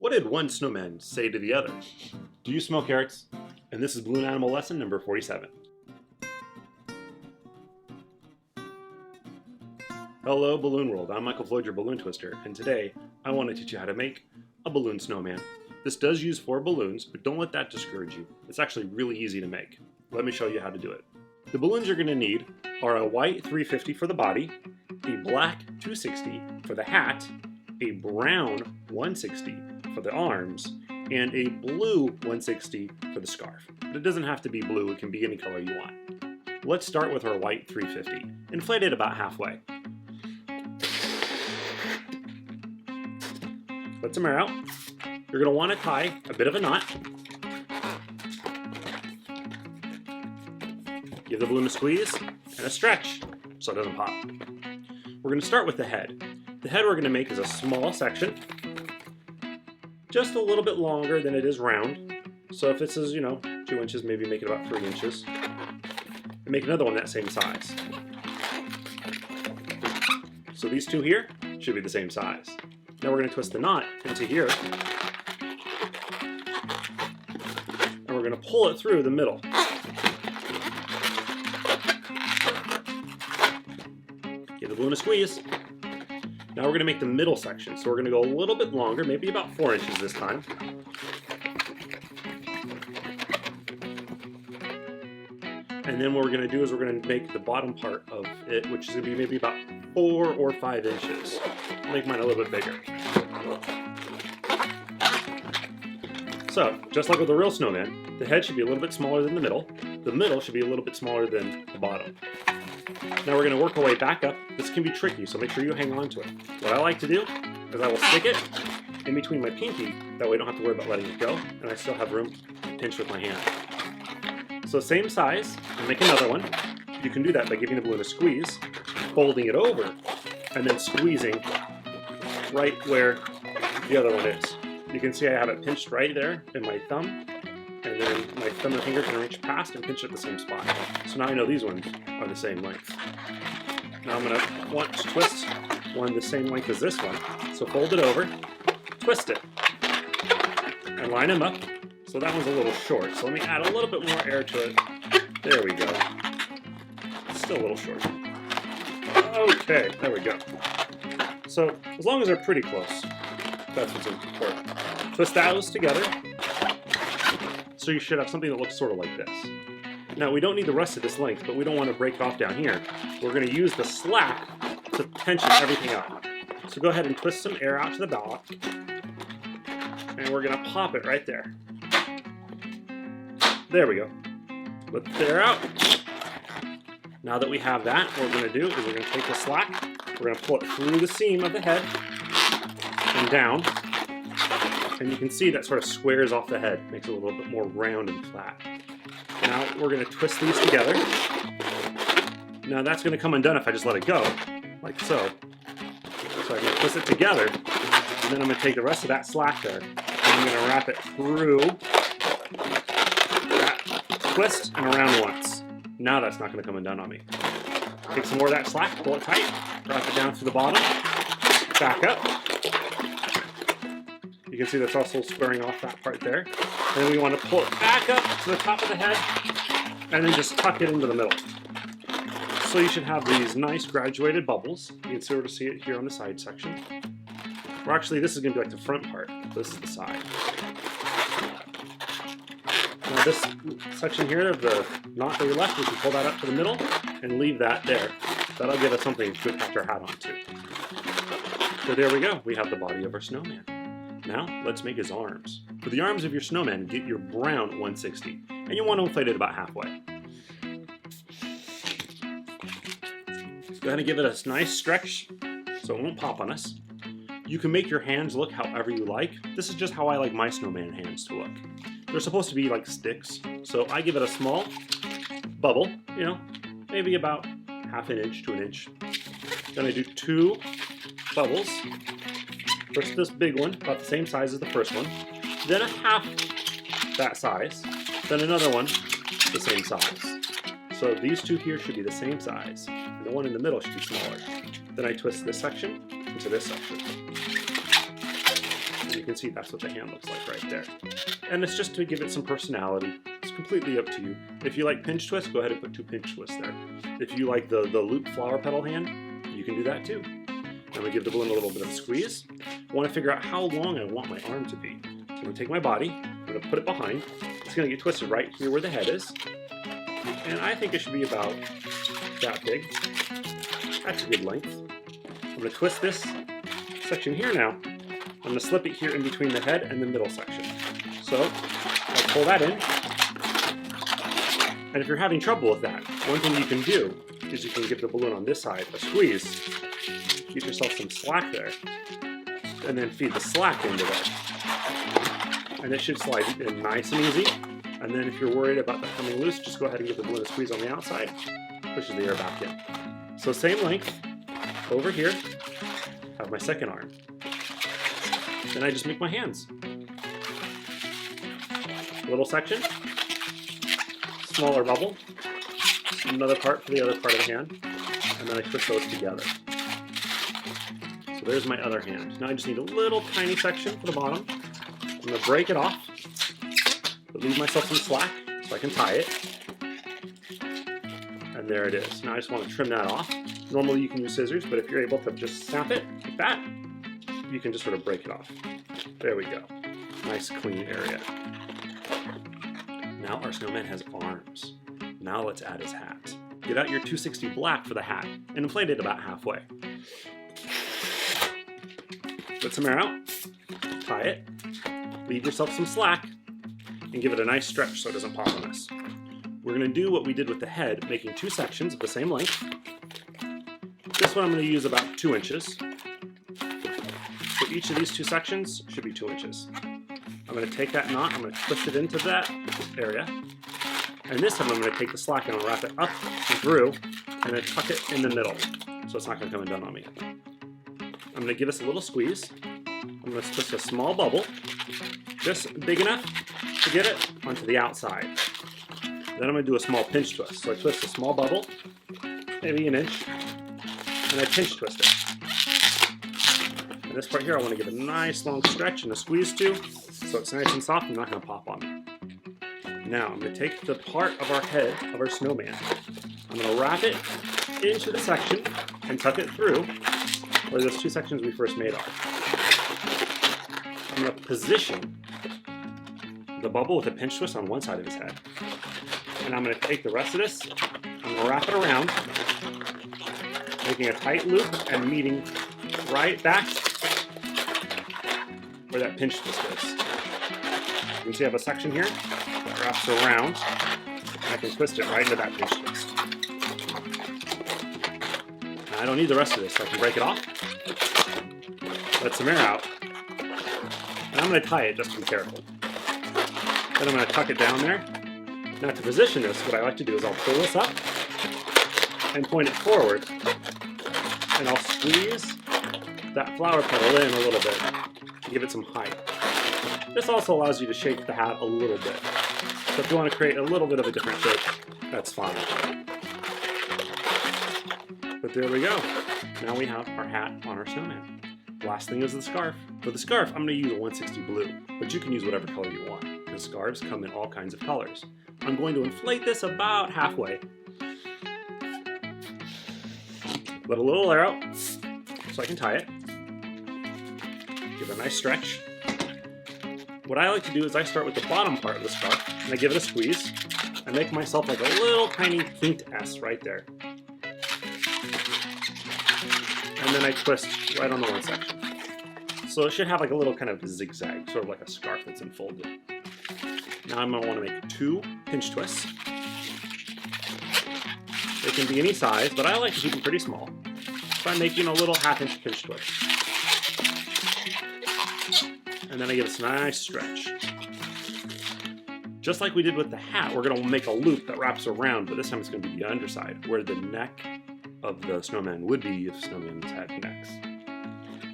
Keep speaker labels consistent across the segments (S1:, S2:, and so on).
S1: What did one snowman say to the other? Do you smell carrots? And this is Balloon Animal Lesson number 47. Hello Balloon World, I'm Michael Floyd, your balloon twister, and today I want to teach you how to make a balloon snowman. This does use 4 balloons, but don't let that discourage you. It's actually really easy to make. Let me show you how to do it. The balloons you're going to need are a white 350 for the body, a black 260 for the hat, a brown 160 for the arms, and a blue 160 for the scarf. But it doesn't have to be blue, it can be any color you want. Let's start with our white 350. Inflate it about halfway. Let some air out. You're going to want to tie a bit of a knot. Give the balloon a squeeze and a stretch so it doesn't pop. We're going to start with the head. The head we're going to make is a small section, just a little bit longer than it is round. So if this is, 2 inches, maybe make it about 3 inches. And make another one that same size. So these two here should be the same size. Now we're going to twist the knot into here. And we're going to pull it through the middle. Give the balloon a squeeze. Now we're going to make the middle section. So we're going to go a little bit longer, maybe about 4 inches this time. And then what we're going to do is we're going to make the bottom part of it, which is going to be maybe about 4 or 5 inches. I'll make mine a little bit bigger. So, just like with the real snowman, the head should be a little bit smaller than the middle should be a little bit smaller than the bottom. Now we're going to work our way back up. This can be tricky, so make sure you hang on to it. What I like to do is I will stick it in between my pinky, that way I don't have to worry about letting it go, and I still have room to pinch with my hand. So same size, and make another one. You can do that by giving the balloon a squeeze, folding it over, and then squeezing right where the other one is. You can see I have it pinched right there in my thumb, and then my thumb and finger can reach past and pinch at the same spot. So now I know these ones are the same length. Now I'm going to want to twist one the same length as this one. So fold it over, twist it, and line them up. So that one's a little short. So let me add a little bit more air to it. There we go. Still a little short. Okay, there we go. So as long as they're pretty close, that's what's important. Twist those together. So you should have something that looks sort of like this. Now we don't need the rest of this length, but we don't want to break off down here. We're going to use the slack to tension everything up. So go ahead and twist some air out to the back. And we're going to pop it right there. There we go. Let the air out. Now that we have that, what we're going to do is we're going to take the slack, we're going to pull it through the seam of the head and down. And you can see that sort of squares off the head, makes it a little bit more round and flat. Now we're going to twist these together. Now that's going to come undone if I just let it go, like so. So I'm going to twist it together, and then I'm going to take the rest of that slack there, and I'm going to wrap it through that twist and around once. Now that's not going to come undone on me. Take some more of that slack, pull it tight, wrap it down through the bottom, back up. You can see that's also squaring off that part there. And then we want to pull it back up to the top of the head, and then just tuck it into the middle. So you should have these nice graduated bubbles. You can sort of see it here on the side section. Or actually, this is going to be like the front part. This is the side. Now this section here of the knot that we left, we can pull that up to the middle and leave that there. That'll give us something to attach our hat onto. So there we go. We have the body of our snowman. Now, let's make his arms. For the arms of your snowman, get your brown 160, and you want to inflate it about halfway. Go ahead and give it a nice stretch so it won't pop on us. You can make your hands look however you like. This is just how I like my snowman hands to look. They're supposed to be like sticks, so I give it a small bubble, maybe about half an inch to an inch. Then I do 2 bubbles. First this big one, about the same size as the first one, then a half that size, then another one the same size. So these 2 here should be the same size, and the one in the middle should be smaller. Then I twist this section into this section. And you can see that's what the hand looks like right there. And it's just to give it some personality. It's completely up to you. If you like pinch twists, go ahead and put 2 pinch twists there. If you like the loop flower petal hand, you can do that too. I'm gonna give the balloon a little bit of a squeeze. I wanna figure out how long I want my arm to be. So I'm gonna take my body, I'm gonna put it behind. It's gonna get twisted right here where the head is. And I think it should be about that big. That's a good length. I'm gonna twist this section here now. I'm gonna slip it here in between the head and the middle section. So I'll pull that in. And if you're having trouble with that, one thing you can do is you can give the balloon on this side a squeeze. Get yourself some slack there. And then feed the slack into there. And it should slide in nice and easy. And then if you're worried about that coming loose, just go ahead and give the balloon a squeeze on the outside. Pushes the air back in. So same length, over here, have my second arm. Then I just make my hands. Little section, smaller bubble, another part for the other part of the hand, and then I twist those together. So there's my other hand. Now I just need a little tiny section for the bottom. I'm gonna break it off, but leave myself some slack so I can tie it. And there it is. Now I just want to trim that off. Normally you can use scissors, but if you're able to just snap it like that, you can just sort of break it off. There we go. Nice clean area. Now our snowman has arms. Now let's add his hat. Get out your 260 black for the hat and inflate it about halfway. Put some air out, tie it, leave yourself some slack, and give it a nice stretch so it doesn't pop on us. We're going to do what we did with the head, making 2 sections of the same length. This one I'm going to use about 2 inches. So each of these 2 sections should be 2 inches. I'm going to take that knot, I'm going to twist it into that area. And this time I'm going to take the slack and I'll wrap it up and through, and then tuck it in the middle, so it's not going to come undone on me. I'm going to give this a little squeeze. I'm going to twist a small bubble, just big enough to get it onto the outside. Then I'm going to do a small pinch twist. So I twist a small bubble, maybe an inch, and I pinch twist it. And this part here I want to give a nice long stretch and a squeeze to, so it's nice and soft and not going to pop on me. Now I'm going to take the part of our head of our snowman. I'm going to wrap it into the section and tuck it through where those 2 sections we first made are. I'm going to position the bubble with a pinch twist on one side of his head. And I'm going to take the rest of this, I'm going to wrap it around, making a tight loop and meeting right back where that pinch twist is. You can see I have a section here that wraps around, and I can twist it right into that pinch twist. Now, I don't need the rest of this, so I can break it off, let some air out, and I'm going to tie it just to be careful. Then I'm going to tuck it down there. Now to position this, what I like to do is I'll pull this up and point it forward, and I'll squeeze that flower petal in a little bit to give it some height. This also allows you to shape the hat a little bit. So if you want to create a little bit of a different shape, that's fine. But there we go. Now we have our hat on our snowman. Last thing is the scarf. For the scarf, I'm going to use a 160 blue, but you can use whatever color you want. The scarves come in all kinds of colors. I'm going to inflate this about halfway. Let a little air out so I can tie it. Give it a nice stretch. What I like to do is I start with the bottom part of the scarf and I give it a squeeze. I make myself like a little tiny inked S right there. And then I twist right on the one section. So it should have like a little kind of zigzag, sort of like a scarf that's unfolded. Now I'm going to want to make 2 pinch twists. They can be any size, but I like to keep them pretty small. So I'm making a little half-inch pinch twist. And then I give this nice stretch. Just like we did with the hat, we're going to make a loop that wraps around, but this time it's going to be the underside, where the neck of the snowman would be if snowman's had necks.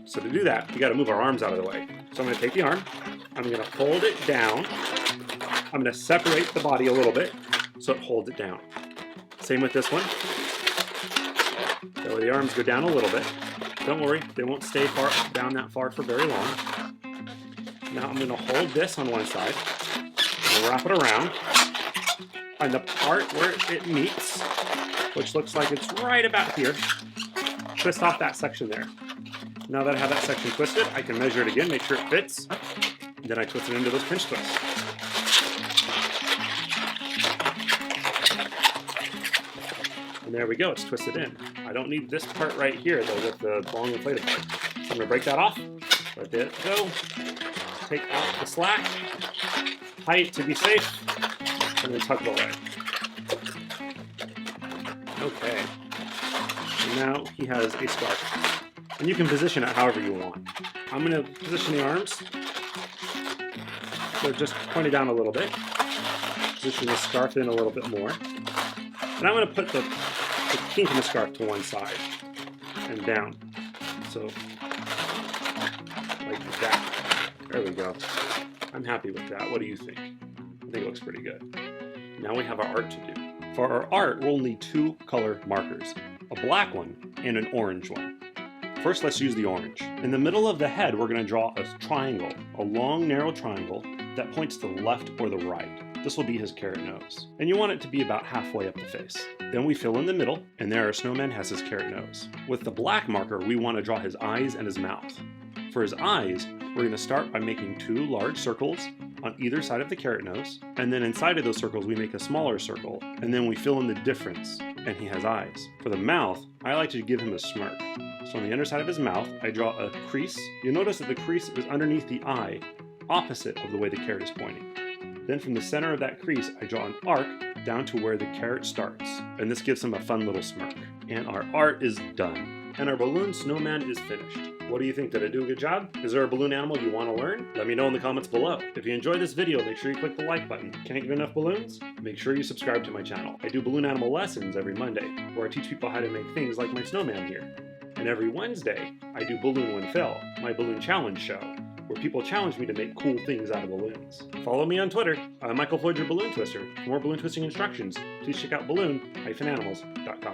S1: So to do that, we got to move our arms out of the way. So I'm going to take the arm, I'm going to fold it down, I'm going to separate the body a little bit so it holds it down. Same with this one. So the arms go down a little bit. Don't worry, they won't stay down that far for very long. Now I'm going to hold this on one side, and wrap it around, and the part where it meets, which looks like it's right about here, twist off that section there. Now that I have that section twisted, I can measure it again, make sure it fits, and then I twist it into those pinch twists. And there we go, it's twisted in. I don't need this part right here though with the long inflated part. So I'm gonna break that off, let it go, take out the slack, tie it to be safe, and then tuck it away. Okay, and now he has a scarf. And you can position it however you want. I'm gonna position the arms. So just point it down a little bit. Position the scarf in a little bit more. And I'm gonna put the kink in the scarf to one side and down. So, like that. There we go. I'm happy with that. What do you think? I think it looks pretty good. Now we have our art to do. For our art, we'll need 2 color markers, a black one and an orange one. First, let's use the orange. In the middle of the head, we're going to draw a triangle, a long, narrow triangle that points to the left or the right. This will be his carrot nose. And you want it to be about halfway up the face. Then we fill in the middle, and there our snowman has his carrot nose. With the black marker, we want to draw his eyes and his mouth. For his eyes, we're going to start by making 2 large circles on either side of the carrot nose, and then inside of those circles we make a smaller circle, and then we fill in the difference, and he has eyes. For the mouth, I like to give him a smirk. So on the underside of his mouth, I draw a crease. You'll notice that the crease is underneath the eye, opposite of the way the carrot is pointing. Then from the center of that crease, I draw an arc down to where the carrot starts, and this gives him a fun little smirk. And our art is done. And our balloon snowman is finished. What do you think? Did I do a good job? Is there a balloon animal you want to learn? Let me know in the comments below. If you enjoyed this video, make sure you click the like button. Can't get enough balloons? Make sure you subscribe to my channel. I do balloon animal lessons every Monday, where I teach people how to make things like my snowman here. And every Wednesday, I do Balloon One Fill, my balloon challenge show, where people challenge me to make cool things out of balloons. Follow me on Twitter. I'm Michael Floyd, your balloon twister. For more balloon twisting instructions, please check out balloon-animals.com.